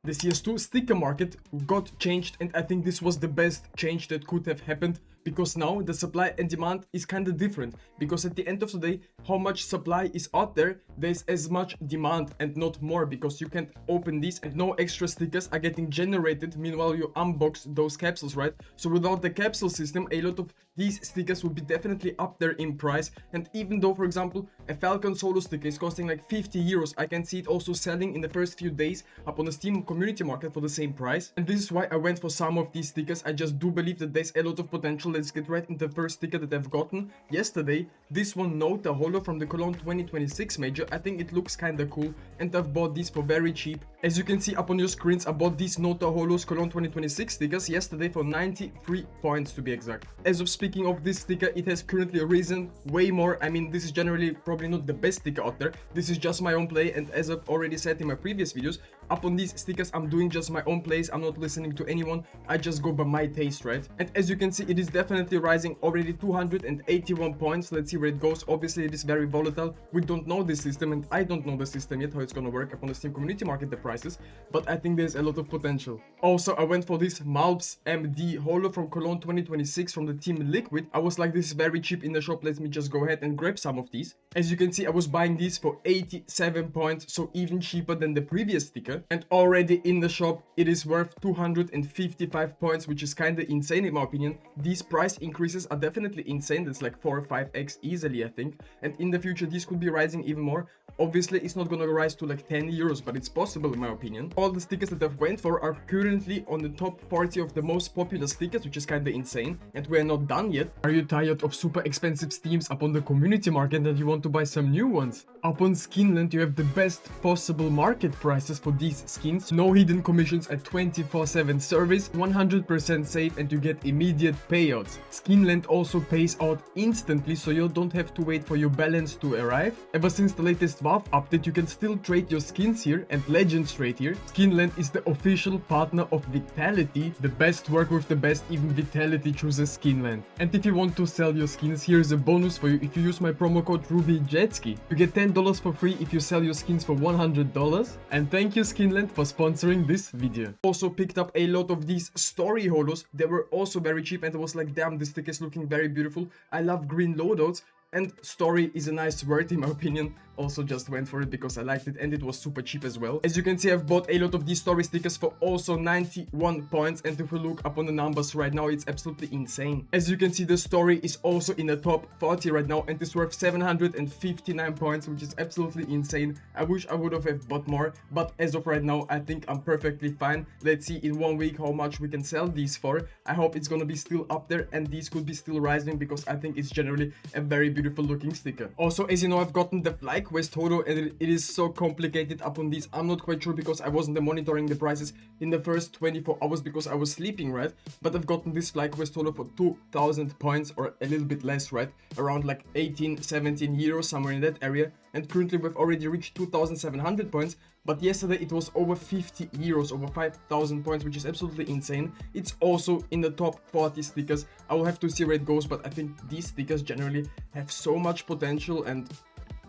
The CS2 sticker market got changed, and I think this was the best change that could have happened, because now the supply and demand is kind of different, because at the end of the day, how much supply is out there, there's as much demand and not more, because you can't open these and no extra stickers are getting generated meanwhile you unbox those capsules, right? So without the capsule system, a lot of these stickers will be definitely up there in price. And even though, for example, a Falcon solo sticker is costing like 50 euros, I can see it also selling in the first few days up on the Steam community market for the same price. And this is why I went for some of these stickers. I just do believe that there's a lot of potential. Let's get right into the first sticker that I've gotten yesterday. This one, Nota Holo from the Cologne 2026 major. I think it looks kind of cool, and I've bought these for very cheap. As you can see up on your screens, I bought these Nota Holos Cologne 2026 stickers yesterday for 93 points to be exact. As of speaking of this sticker, it has currently risen way more. I mean, this is generally probably not the best sticker out there. This is just my own play, and as I've already said in my previous videos, up on these stickers I'm doing just my own plays. I'm not listening to anyone, I just go by my taste, right? And as you can see, it is definitely rising, already 281 points. Let's see where it goes. Obviously it is very volatile. We don't know this system, and I don't know the system yet, how it's gonna work upon the Steam community market, the prices, but I think there's a lot of potential. Also, I went for this Malps MD Holo from Cologne 2026 from the team Liquid. I was like, this is very cheap in the shop, let me just go ahead and grab some of these. As you can see, I was buying these for 87 points, so even cheaper than the previous sticker. And already in the shop, it is worth 255 points, which is kind of insane in my opinion. These price increases are definitely insane. That's like 4 or 5x easily, I think. And in the future, these could be rising even more. Obviously, it's not gonna rise to like 10 euros, but it's possible in my opinion. All the stickers that I've went for are currently on the top 40 of the most popular stickers, which is kind of insane. And we're not done yet. Are you tired of super expensive Steams upon the community market and you want to buy some new ones? Upon Skinland, you have the best possible market prices for these skins. No hidden commissions, at 24/7 service, 100% safe, and you get immediate payouts. Skinland also pays out instantly, so you don't have to wait for your balance to arrive. Ever since the latest WoW update, you can still trade your skins here and legends trade here. Skinland is the official partner of Vitality. The best work with the best, even Vitality chooses Skinland. And if you want to sell your skins, here's a bonus for you. If you use my promo code RubyJetski, you get $10 for free if you sell your skins for $100. And thank you Skinland for sponsoring this video. Also picked up a lot of these story holos. They were also very cheap, and I was like, damn, this sticker is looking very beautiful. I love green loadouts, and story is a nice word in my opinion. Also just went for it because I liked it, and it was super cheap as well. As you can see, I've bought a lot of these story stickers for also 91 points, and if we look up on the numbers right now, it's absolutely insane. As you can see, the story is also in the top 40 right now, and it's worth 759 points, which is absolutely insane. I wish I would have bought more, but as of right now, I think I'm perfectly fine. Let's see in 1 week how much we can sell these for. I hope it's gonna be still up there, and these could be still rising, because I think it's generally a very beautiful looking sticker. Also, as you know, I've gotten the FlyQuest Holo, and it is so complicated up on these. I'm not quite sure because I wasn't monitoring the prices in the first 24 hours because I was sleeping, right? But I've gotten this FlyQuest Holo for 2,000 points, or a little bit less, right? Around like 18, 17 euros, somewhere in that area. And currently we've already reached 2,700 points, but yesterday it was over 50 euros, over 5,000 points, which is absolutely insane. It's also in the top 40 stickers. I will have to see where it goes, but I think these stickers generally have so much potential, and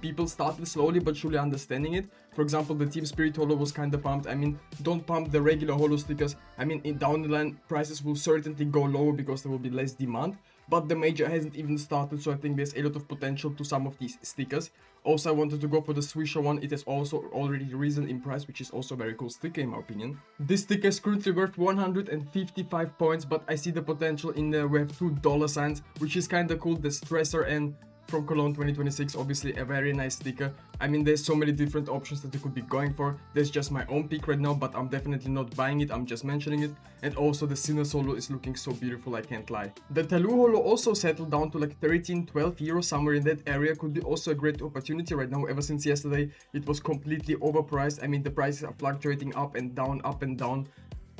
people started slowly but surely understanding it. For example, the Team Spirit Holo was kind of pumped. I mean, don't pump the regular Holo stickers. I mean, in down the line, prices will certainly go lower because there will be less demand. But the major hasn't even started, so I think there's a lot of potential to some of these stickers. Also, I wanted to go for the Swisher one. It has also already risen in price, which is also a very cool sticker in my opinion. This sticker is currently worth 155 points, but I see the potential in there. We have $2 which is kind of cool. The Stressor and from Cologne 2026, obviously a very nice sticker. I mean, there's so many different options that you could be going for. There's just my own pick right now, but I'm definitely not buying it, I'm just mentioning it. And also the Sinner Holo is looking so beautiful, I can't lie. The Talu Holo also settled down to like 13, 12 euros, somewhere in that area. Could be also a great opportunity right now. Ever since yesterday, it was completely overpriced. I mean, the prices are fluctuating up and down, up and down.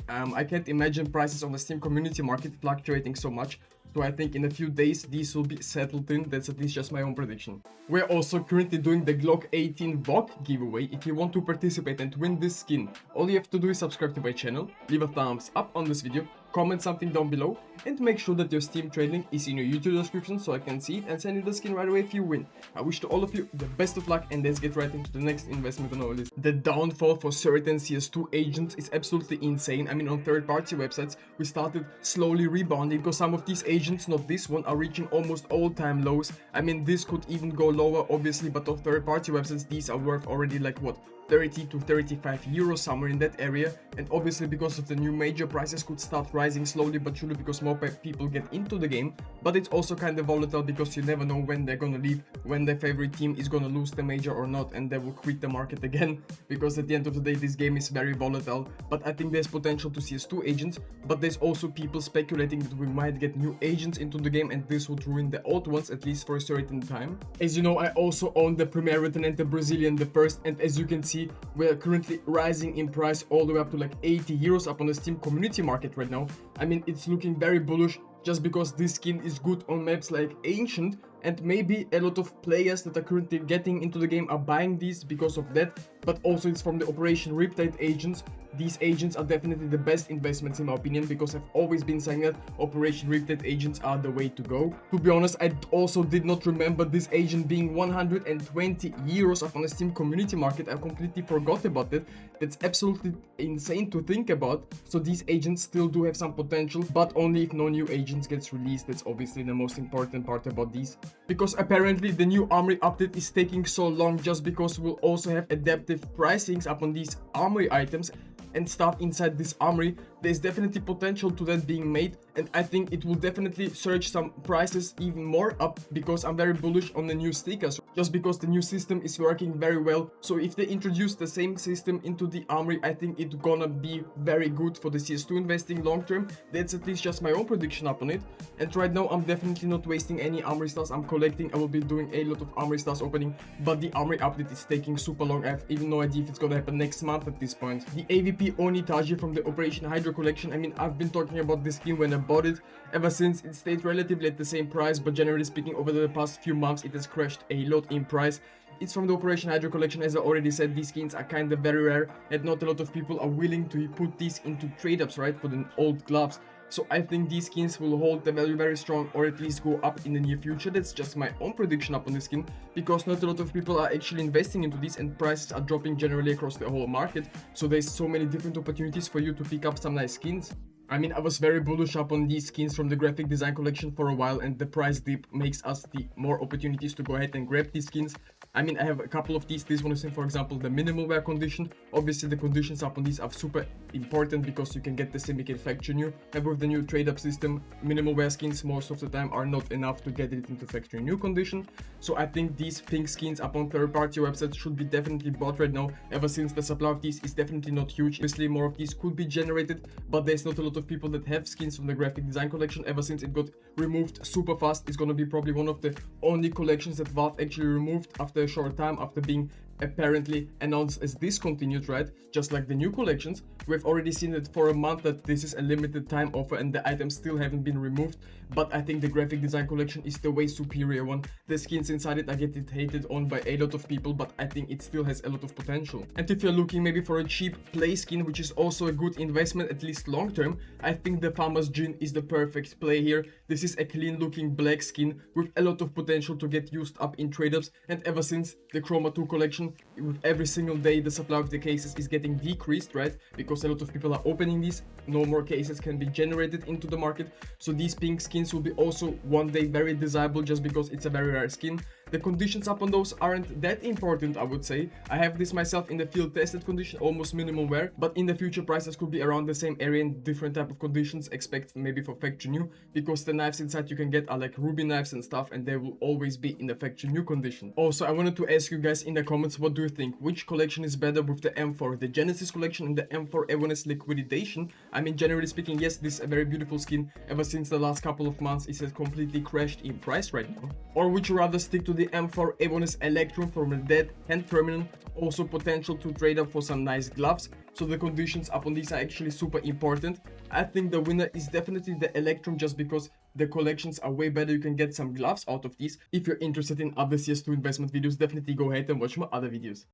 I can't imagine prices on the Steam community market fluctuating so much. So I think in a few days these will be settled in. That's at least just my own prediction. We're also currently doing the Glock 18 VOG giveaway. If you want to participate and win this skin, all you have to do is subscribe to my channel, leave a thumbs up on this video, comment something down below, and make sure that your Steam trade link is in your YouTube description so I can see it and send you the skin right away if you win. I wish to all of you the best of luck, and let's get right into the next investment on our list. The downfall for certain CS2 agents is absolutely insane. I mean, on third-party websites, we started slowly rebounding because some of these agents, not this one, are reaching almost all-time lows. I mean, this could even go lower, obviously, but on third-party websites, these are worth already like what? 30 to 35 euros, somewhere in that area. And obviously because of the new major, prices could start rising slowly but surely because more people get into the game. But it's also kind of volatile because you never know when they're gonna leave, when their favorite team is gonna lose the major or not, and they will quit the market again, because at the end of the day this game is very volatile. But I think there's potential to CS2 agents, but there's also people speculating that we might get new agents into the game and this would ruin the old ones, at least for a certain time. As you know, I also own the Premier Written and the Brazilian the first, and as you can see, we're currently rising in price all the way up to like 80 euros up on the Steam community market right now. I mean, it's looking very bullish just because this skin is good on maps like Ancient, and maybe a lot of players that are currently getting into the game are buying these because of that, but also it's from the Operation Riptide agents. These agents are definitely the best investments in my opinion, because I've always been saying that Operation Riptide agents are the way to go. To be honest, I also did not remember this agent being 120 euros up on the Steam community market. I completely forgot about that. That's absolutely insane to think about. So these agents still do have some potential, but only if no new agents gets released. That's obviously the most important part about these, because apparently the new Armory update is taking so long just because we'll also have adaptive pricings up on these Armory items and stuff inside this Armory. There's definitely potential to that being made, and I think it will definitely surge some prices even more up, because I'm very bullish on the new stickers, just because the new system is working very well. So if they introduce the same system into the Armory, I think it's gonna be very good for the CS2 investing long term. That's at least just my own prediction up on it. And right now I'm definitely not wasting any Armory stars. I'm collecting. I will be doing a lot of Armory stars opening, but the Armory update is taking super long. I have even no idea if it's gonna happen next month at this point. The AVP Onitaji from the Operation Hydro collection, I mean, I've been talking about this skin when I bought it. Ever since, it stayed relatively at the same price, but generally speaking, over the past few months it has crashed a lot in price. It's from the Operation Hydro collection. As I already said, these skins are kind of very rare, and not a lot of people are willing to put these into trade-ups, right, for the old gloves. So I think these skins will hold the value very strong, or at least go up in the near future. That's just my own prediction up on this skin, because not a lot of people are actually investing into these, and prices are dropping generally across the whole market. So there's so many different opportunities for you to pick up some nice skins. I mean, I was very bullish up on these skins from the graphic design collection for a while, and the price dip makes us the more opportunities to go ahead and grab these skins. I mean, I have a couple of these. This one is in, for example, the minimal wear condition. Obviously, the conditions up on these are super important because you can get the syndicate factory new. And with the new trade-up system, minimal wear skins most of the time are not enough to get it into factory new condition. So I think these pink skins up on third-party websites should be definitely bought right now, ever since the supply of these is definitely not huge. Obviously, more of these could be generated, but there's not a lot of people that have skins from the graphic design collection. Ever since it got removed super fast, it's gonna be probably one of the only collections that Valve actually removed after a short time, after being apparently announced as discontinued, right? Just like the new collections. We've already seen it for a month that this is a limited time offer and the items still haven't been removed, but I think the graphic design collection is the way superior one. The skins inside it are getting hated on by a lot of people, but I think it still has a lot of potential. And if you're looking maybe for a cheap play skin, which is also a good investment, at least long term, I think the Farmer's Gin is the perfect play here. This is a clean looking black skin with a lot of potential to get used up in trade-ups, and ever since the Chroma 2 collection, with every single day the supply of the cases is getting decreased, right? Because a lot of people are opening these, no more cases can be generated into the market. So these pink skins will be also one day very desirable, just because it's a very rare skin. The conditions up on those aren't that important, I would say. I have this myself in the field tested condition, almost minimal wear, but in the future prices could be around the same area in different type of conditions, expect maybe for factory new, because the knives inside you can get are like ruby knives and stuff, and they will always be in the factory new condition. Also, I wanted to ask you guys in the comments, what do you think? Which collection is better with the M4, the Genesis collection and the M4 Evanescence Liquidation? I mean, generally speaking, yes, this is a very beautiful skin. Ever since the last couple of months, it has completely crashed in price right now. Or would you rather stick to the M4 Evanescence Electrum from the Dead Hand Terminal? Also potential to trade up for some nice gloves. So the conditions up on these are actually super important. I think the winner is definitely the Electrum, just because the collections are way better. You can get some gloves out of these. If you're interested in other CS2 investment videos, definitely go ahead and watch my other videos.